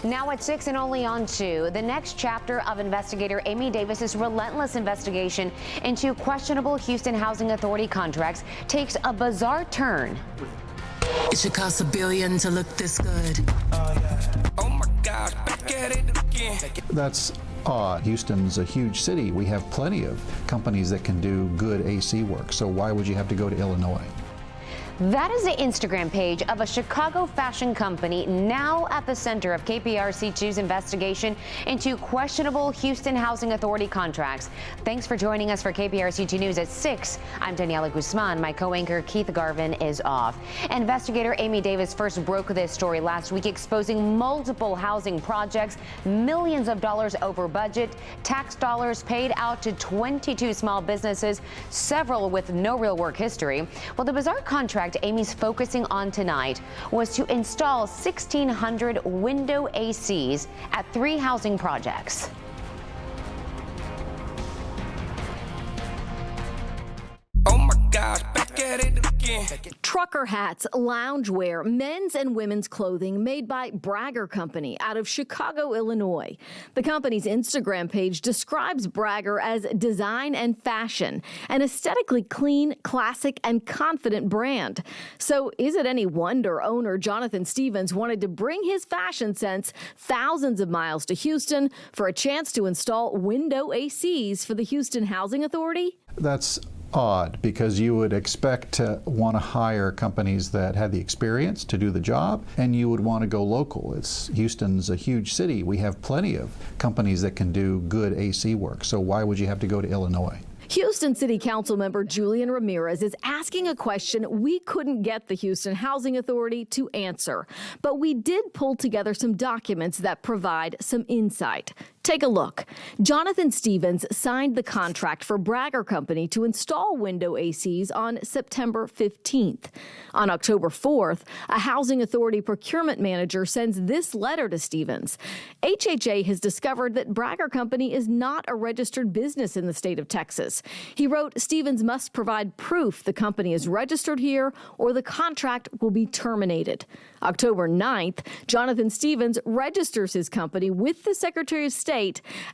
Now at 6 and only on 2, the next chapter of Investigator Amy Davis's relentless investigation into questionable Houston Housing Authority contracts takes a bizarre turn. It should cost $1 billion to look this good. Oh my gosh, back at it again. That's odd. Houston's a huge city. We have plenty of companies that can do good AC work, so why would you have to go to Illinois? That is the Instagram page of a Chicago fashion company now at the center of KPRC2's investigation into questionable Houston Housing Authority contracts. Thanks for joining us for KPRC2 News at 6. I'm Daniela Guzman. My co-anchor Keith Garvin is off. Investigator Amy Davis first broke this story last week, exposing multiple housing projects, millions of dollars over budget, tax dollars paid out to 22 small businesses, several with no real work history. Well, the bizarre contract Amy's focusing on tonight was to install 1,600 window ACs at 3 housing projects. Oh my gosh, back at it again. Trucker hats, loungewear, men's and women's clothing made by Bragger Company out of Chicago, Illinois. The company's Instagram page describes Bragger as design and fashion, an aesthetically clean, classic, and confident brand. So is it any wonder owner Jonathan Stevens wanted to bring his fashion sense thousands of miles to Houston for a chance to install window ACs for the Houston Housing Authority? That's odd, because you would expect to want to hire companies that had the experience to do the job, and you would want to go local. Houston's a huge city. We have plenty of companies that can do good AC work, so why would you have to go to Illinois? Houston City Council member Julian Ramirez is asking a question we couldn't get the Houston Housing Authority to answer, but we did pull together some documents that provide some insight. Take a look. Jonathan Stevens signed the contract for Bragger Company to install window ACs on September 15th. On October 4th, a housing authority procurement manager sends this letter to Stevens. HHA has discovered that Bragger Company is not a registered business in the state of Texas. He wrote Stevens must provide proof the company is registered here or the contract will be terminated. October 9th, Jonathan Stevens registers his company with the Secretary of State,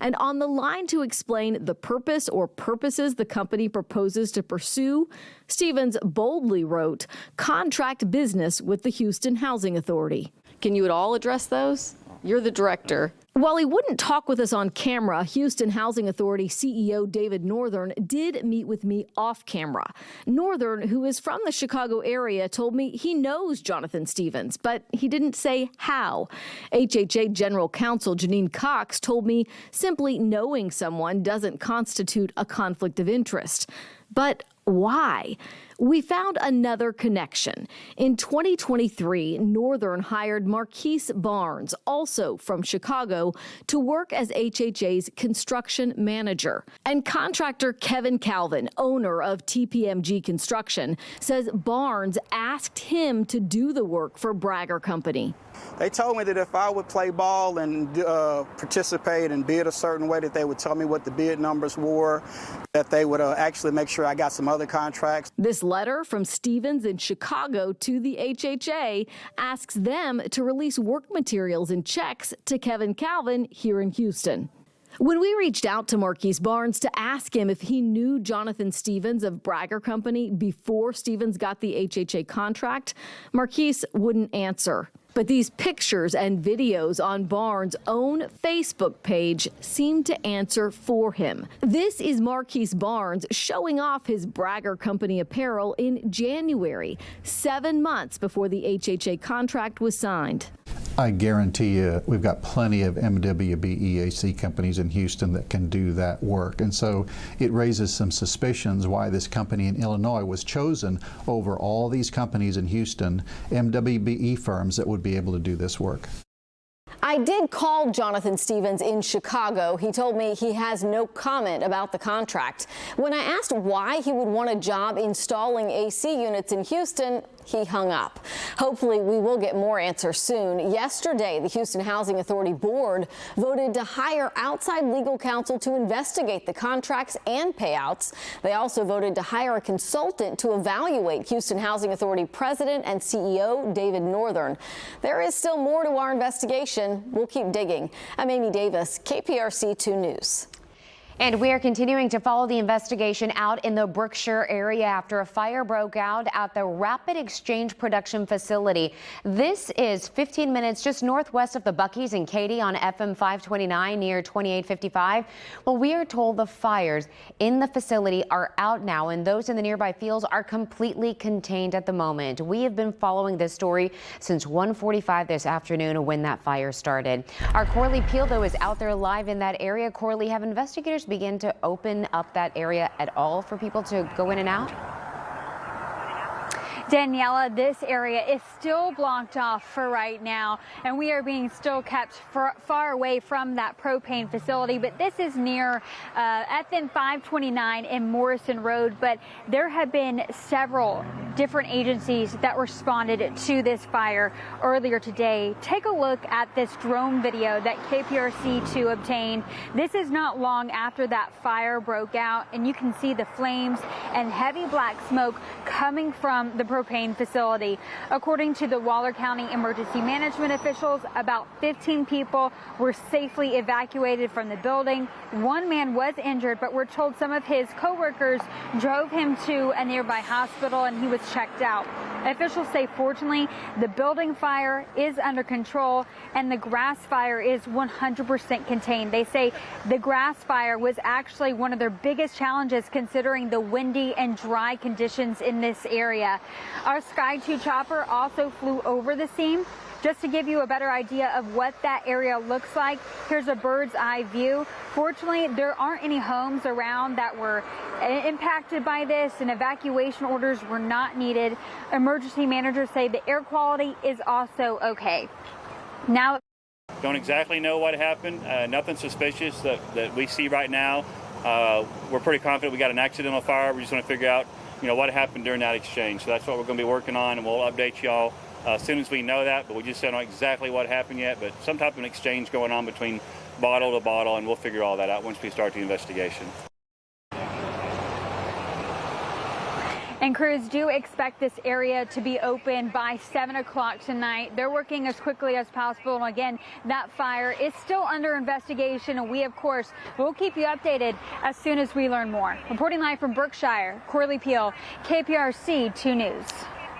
and on the line to explain the purpose or purposes the company proposes to pursue, Stevens boldly wrote, "Contract business with the Houston Housing Authority." Can you at all address those? You're the director. While he wouldn't talk with us on camera, Houston Housing Authority CEO David Northern did meet with me off camera. Northern, who is from the Chicago area, told me he knows Jonathan Stevens, but he didn't say how. HHA General Counsel Janine Cox told me simply knowing someone doesn't constitute a conflict of interest. But why? We found another connection. In 2023, Northern hired Marquise Barnes, also from Chicago, to work as HHA's construction manager. And contractor Kevin Calvin, owner of TPMG Construction, says Barnes asked him to do the work for Bragger Company. They told me that if I would play ball and participate and bid a certain way, that they would tell me what the bid numbers were, that they would actually make sure I got some other contracts. This letter from Stevens in Chicago to the HHA asks them to release work materials and checks to Kevin Calvin here in Houston. When we reached out to Marquise Barnes to ask him if he knew Jonathan Stevens of Bragger Company before Stevens got the HHA contract, Marquise wouldn't answer. But these pictures and videos on Barnes' own Facebook page seem to answer for him. This is Marquise Barnes showing off his Bragger Company apparel in January, 7 months before the HHA contract was signed. I guarantee you we've got plenty of MWB EAC companies in Houston that can do that work. And so it raises some suspicions why this company in Illinois was chosen over all these companies in Houston, MWBE firms that would be able to do this work. I did call Jonathan Stevens in Chicago. He told me he has no comment about the contract. When I asked why he would want a job installing AC units in Houston, he hung up. Hopefully, we will get more answers soon. Yesterday, the Houston Housing Authority Board voted to hire outside legal counsel to investigate the contracts and payouts. They also voted to hire a consultant to evaluate Houston Housing Authority President and CEO David Northern. There is still more to our investigation. We'll keep digging. I'm Amy Davis, KPRC 2 News. And we are continuing to follow the investigation out in the Brookshire area after a fire broke out at the Rapid Exchange production facility. This is 15 minutes just northwest of the Buc-ee's in Katy on FM 529 near 2855. Well, we are told the fires in the facility are out now and those in the nearby fields are completely contained at the moment. We have been following this story since 1:45 this afternoon when that fire started. Our Corley Peel, though, is out there live in that area. Corley, have investigators begin to open up that area at all for people to go in and out? Daniela, this area is still blocked off for right now, and we are being still kept far away from that propane facility. But this is near FM 529 and Morrison Road. But there have been several different agencies that responded to this fire earlier today. Take a look at this drone video that KPRC2 obtained. This is not long after that fire broke out, and you can see the flames and heavy black smoke coming from the propane facility. According to the Waller County emergency management officials, about 15 people were safely evacuated from the building. One man was injured, but we're told some of his co-workers drove him to a nearby hospital and he was checked out. Officials say, fortunately, the building fire is under control and the grass fire is 100% contained. They say the grass fire was actually one of their biggest challenges considering the windy and dry conditions in this area. Our Sky 2 chopper also flew over the scene. Just to give you a better idea of what that area looks like, here's a bird's eye view. Fortunately, there aren't any homes around that were impacted by this, and evacuation orders were not needed. Emergency managers say the air quality is also okay. Now, don't exactly know what happened. Nothing suspicious that we see right now. We're pretty confident we got an accidental fire. We just want to figure out, what happened during that exchange. So that's what we're going to be working on, and we'll update y'all as soon as we know that. But we just don't know exactly what happened yet. But some type of an exchange going on between bottle to bottle, and we'll figure all that out once we start the investigation. And crews do expect this area to be open by 7 o'clock tonight. They're working as quickly as possible. And again, that fire is still under investigation. And we, of course, will keep you updated as soon as we learn more. Reporting live from Brookshire, Corley Peel, KPRC 2 News.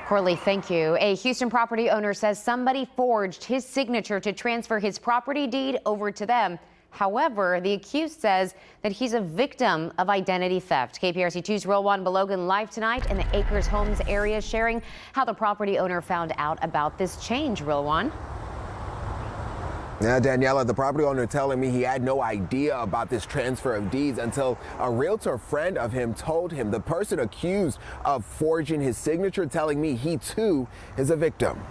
Corley, thank you. A Houston property owner says somebody forged his signature to transfer his property deed over to them. However, the accused says that he's a victim of identity theft. KPRC2's Rilwan Balogan live tonight in the Acres Homes area, sharing how the property owner found out about this change. Rilwan. Now, Daniela, the property owner telling me he had no idea about this transfer of deeds until a realtor friend of him told him. The person accused of forging his signature telling me he too is a victim.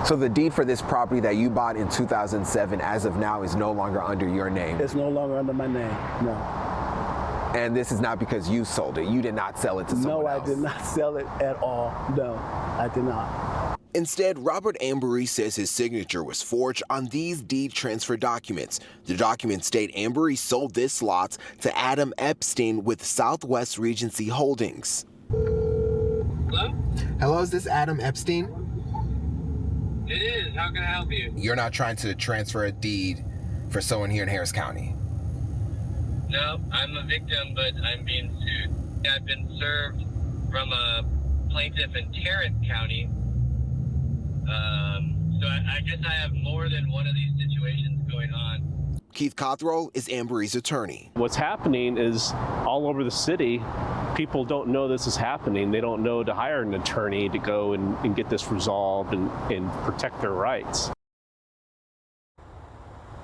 So the deed for this property that you bought in 2007 as of now is no longer under your name? It's no longer under my name, no. And this is not because you sold it? You did not sell it to someone else? No, I did not sell it at all. No, I did not. Instead, Robert Ambery says his signature was forged on these deed transfer documents. The documents state Ambery sold this lot to Adam Epstein with Southwest Regency Holdings. Hello? Hello, is this Adam Epstein? It is. How can I help you? You're not trying to transfer a deed for someone here in Harris County? No, I'm a victim, but I'm being sued. I've been served from a plaintiff in Tarrant County. So I guess I have more than one of these situations going on. Keith Cothrell is Ambery's attorney. What's happening is all over the city, people don't know this is happening. They don't know to hire an attorney to go and get this resolved and protect their rights.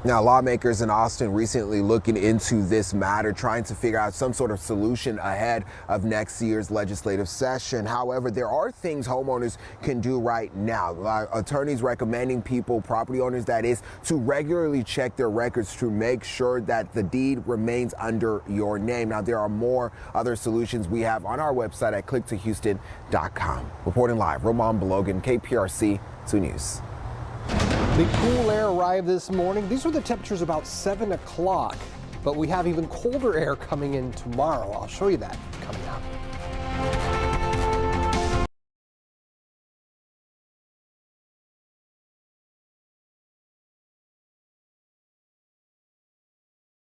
Now, lawmakers in Austin recently looking into this matter, trying to figure out some sort of solution ahead of next year's legislative session. However, there are things homeowners can do right now. Attorneys recommending people, property owners that is, to regularly check their records to make sure that the deed remains under your name. Now, there are more other solutions we have on our website at click2houston.com. Reporting live, Roman Belogan, KPRC 2 News. The cool air arrived this morning. These were the temperatures about 7 o'clock, but we have even colder air coming in tomorrow. I'll show you that coming up.